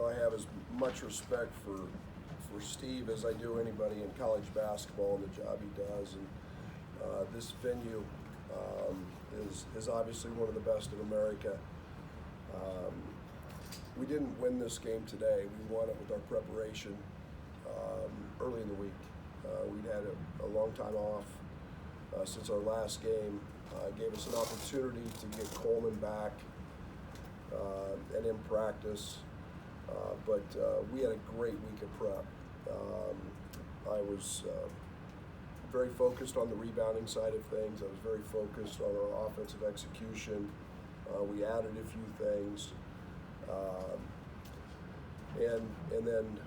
I have as much respect for Steve as I do anybody in college basketball and the job he does. And this venue is obviously one of the best in America. We didn't win this game today. We won it with our preparation early in the week. We'd had a long time off since our last game. Gave us an opportunity to get Coleman back and in practice. But we had a great week of prep. I was very focused on the rebounding side of things. I was very focused on our offensive execution. We added a few things. And then,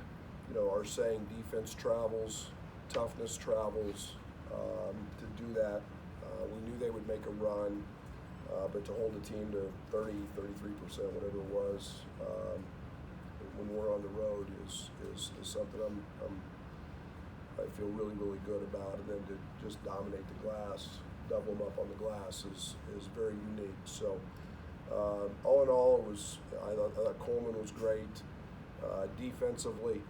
our saying, defense travels, toughness travels. To do that, we knew they would make a run, but to hold the team to 30, 33%, whatever it was, when we're on the road is something I feel really, really good about. And then to just dominate the glass, double them up on the glass is very unique. So all in all, I thought Coleman was great. Defensively,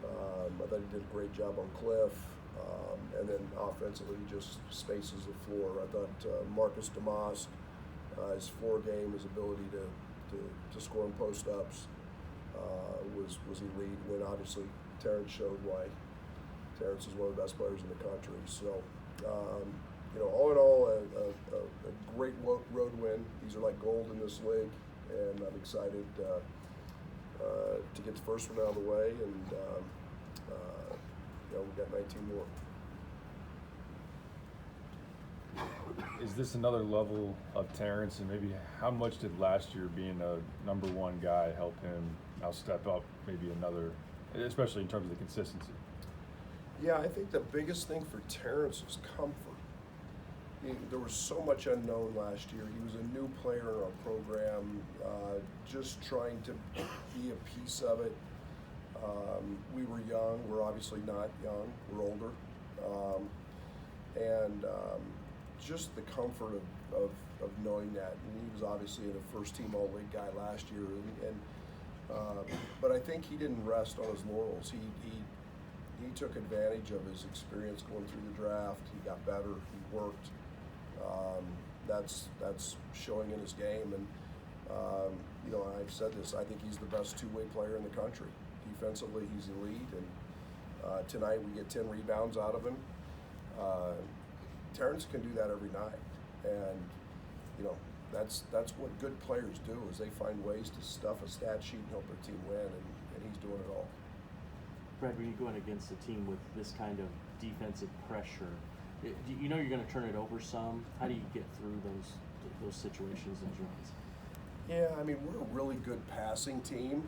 I thought he did a great job on Cliff. And then offensively, just spaces the floor. I thought Marcus Domask, his floor game, his ability to score in post-ups was elite. And then obviously Terrence showed why Terrence is one of the best players in the country. So, all in all, a great road win. These are like gold in this league, and I'm excited to get the first one out of the way. And we've got 19 more. Is this another level of Terrence, and maybe how much did last year being a #1 guy help him now step up maybe another, especially in terms of the consistency? Yeah, I think the biggest thing for Terrence was comfort. There was so much unknown last year. He was a new player in our program, just trying to be a piece of it. We were young. We're obviously not young. We're older. And just the comfort of knowing that. And he was obviously a first-team All-League guy last year. But I think he didn't rest on his laurels. He took advantage of his experience going through the draft. He got better. He worked. That's showing in his game. And I've said this. I think he's the best two-way player in the country. Defensively, he's elite. And tonight we get 10 rebounds out of him. Terrence can do that every night, and that's what good players do, is they find ways to stuff a stat sheet and help their team win, and he's doing it all. Brad, when you're going against a team with this kind of defensive pressure, you're going to turn it over some. How do you get through those situations and runs? Yeah, I mean, we're a really good passing team,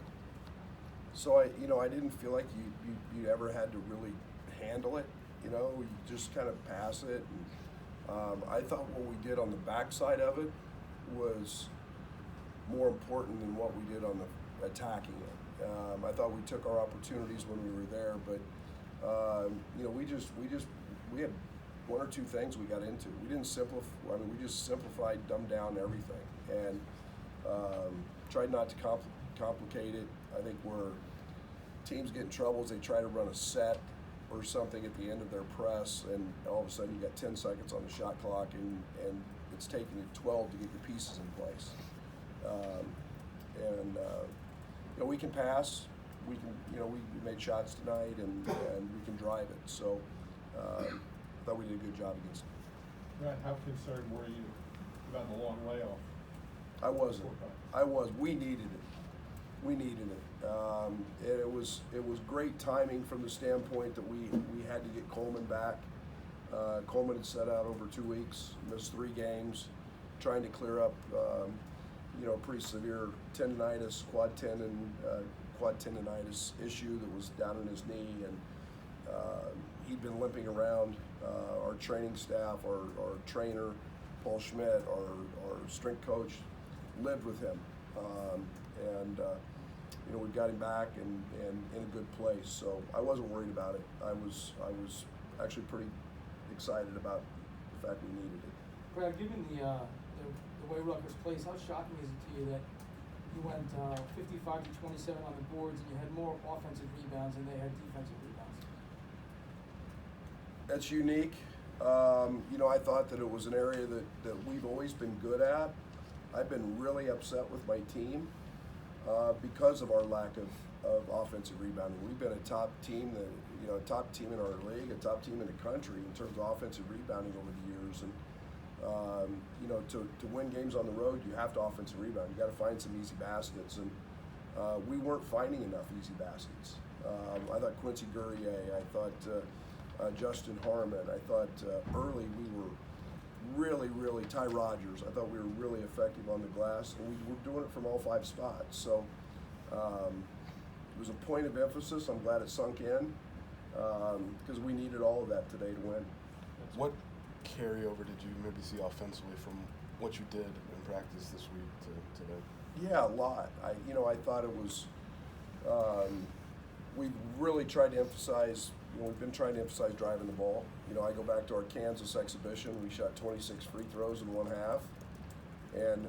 so I didn't feel like you ever had to really handle it. You just kind of pass it. And I thought what we did on the backside of it was more important than what we did on the attacking it. I thought we took our opportunities when we were there, but we had one or two things we got into. We didn't simplify. We just simplified, dumbed down everything, and tried not to complicate it. I think where teams get in trouble is they try to run a set or something at the end of their press, and all of a sudden you got 10 seconds on the shot clock, and it's taking you 12 to get your pieces in place. We can pass. We can, we made shots tonight, and we can drive it. So I thought we did a good job against them. Brad, how concerned were you about the long layoff? I wasn't. We needed it. It was great timing from the standpoint that we had to get Coleman back. Coleman had set out over 2 weeks, missed 3 games, trying to clear up pretty severe tendonitis, quad tendonitis issue that was down in his knee, and he'd been limping around. Our training staff, our trainer, Paul Schmidt, our strength coach, lived with him. We got him back and in a good place. So I wasn't worried about it. I was actually pretty excited about the fact we needed it. Brad, given the way Rutgers plays, how shocking is it to you that You went 55 to 27 on the boards, and you had more offensive rebounds than they had defensive rebounds. That's unique. I thought that it was an area that we've always been good at. I've been really upset with my team because of our lack of offensive rebounding. We've been a top team a top team in our league, a top team in the country in terms of offensive rebounding over the years. And to win games on the road, you have to offensive rebound. You got to find some easy baskets, and we weren't finding enough easy baskets. I thought Quincy Guerrier, I thought Justin Harmon, I thought early we were really Ty Rogers. I thought we were really effective on the glass, and we were doing it from all 5 spots. So it was a point of emphasis. I'm glad it sunk in because we needed all of that today to win. What carryover did you maybe see offensively from what you did in practice this week to today? Yeah, a lot. I thought it was. We really tried to emphasize. We've been trying to emphasize driving the ball. I go back to our Kansas exhibition. We shot 26 free throws in one half, and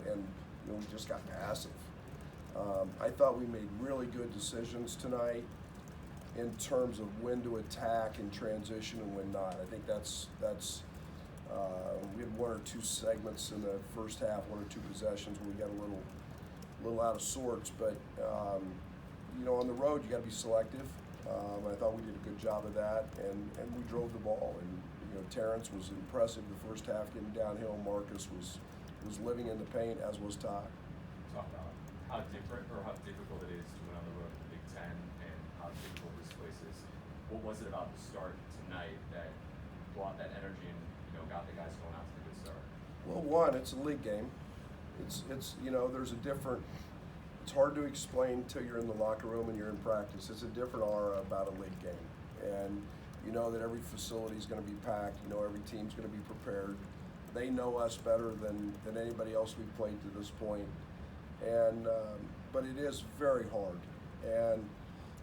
we just got passive. I thought we made really good decisions tonight in terms of when to attack and transition and when not. I think that's we had 1 or 2 segments in the first half, 1 or 2 possessions where we got a little out of sorts. But on the road you got to be selective. I thought we did a good job of that, and we drove the ball. And Terrence was impressive the first half, getting downhill. Marcus was living in the paint, as was Todd. Talk about how different or how difficult it is to win on the road in the Big Ten, and how difficult this place is. What was it about the start tonight that brought that energy and got the guys going out to the good start? Well, one, it's a league game. It's there's a different. It's hard to explain till you're in the locker room and you're in practice. It's a different aura about a league game, and you know that every facility is going to be packed. Every team's going to be prepared. They know us better than anybody else we've played to this point, and but it is very hard. And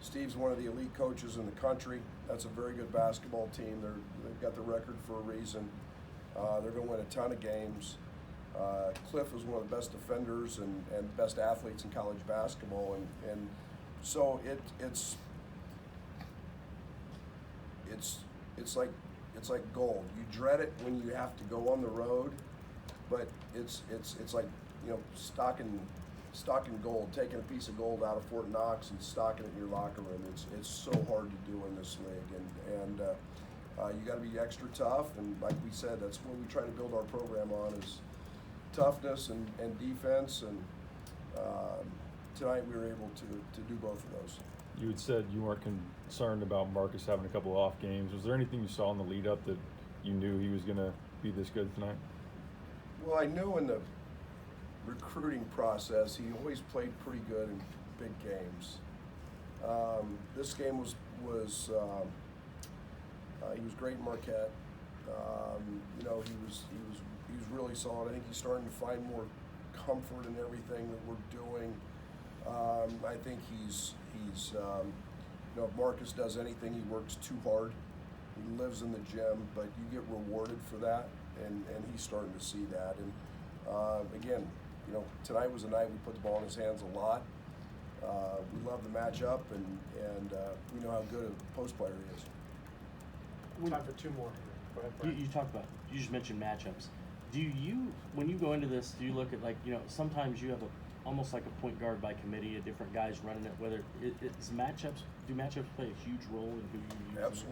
Steve's one of the elite coaches in the country. That's a very good basketball team. They've got the record for a reason. They're going to win a ton of games. Cliff is one of the best defenders and best athletes in college basketball, and so it's like gold. You dread it when you have to go on the road, but it's like stocking gold, taking a piece of gold out of Fort Knox and stocking it in your locker room. It's so hard to do in this league, and you got to be extra tough. And like we said, that's what we try to build our program on is toughness and defense. And tonight we were able to do both of those. You had said you weren't concerned about Marcus having a couple of off games. Was there anything you saw in the lead up that you knew he was going to be this good tonight? Well, I knew in the recruiting process he always played pretty good in big games. This game was he was great in Marquette. He was really solid. I think he's starting to find more comfort in everything that we're doing. I think he's if Marcus does anything, he works too hard. He lives in the gym, but you get rewarded for that, and he's starting to see that. And again, tonight was a night we put the ball in his hands a lot. We love the matchup, and we know how good a post player he is. Time for 2 more. Go ahead, Brad. You just mentioned matchups. When you go into this, do you look at sometimes you have almost like a point guard by committee, different guys running it, whether do matchups play a huge role in who you use?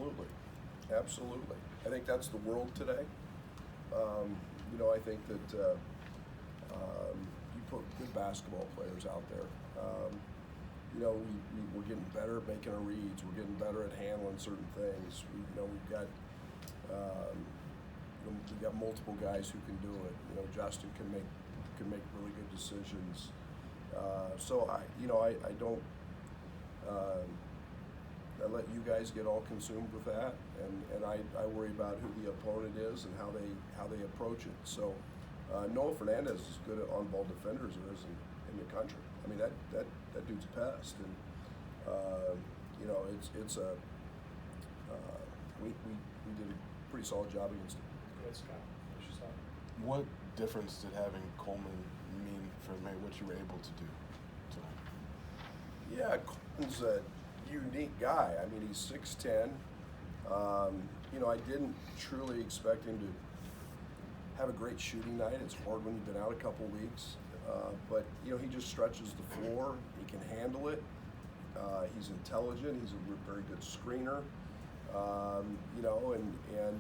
Absolutely. I think that's the world today. I think that you put good basketball players out there. We're getting better at making our reads. We're getting better at handling certain things. We've got multiple guys who can do it. Justin can make really good decisions. So I don't. I let you guys get all consumed with that, and I worry about who the opponent is and how they approach it. So Noah Fernandez is good at on-ball defender as there is in the country. I mean that dude's a pest, and it's a we did a pretty solid job against him. Good, Scott. What's your thought? What difference did having Coleman mean for maybe what you were able to do? He's a unique guy. I mean, he's 6'10". You know, I didn't truly expect him to have a great shooting night. It's hard when you've been out a couple weeks. But, you know, he just stretches the floor. He can handle it. He's intelligent. He's a very good screener. You know, and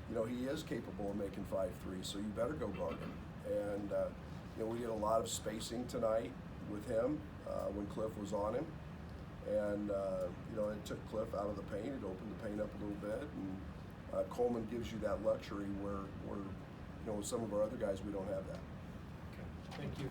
you know, he is capable of making 5 threes, so you better go guard him. And, you know, we did a lot of spacing tonight with him when Cliff was on him. And, you know, it took Cliff out of the paint. It opened the paint up a little bit. And Coleman gives you that luxury where you know, with some of our other guys, we don't have that. Thank you.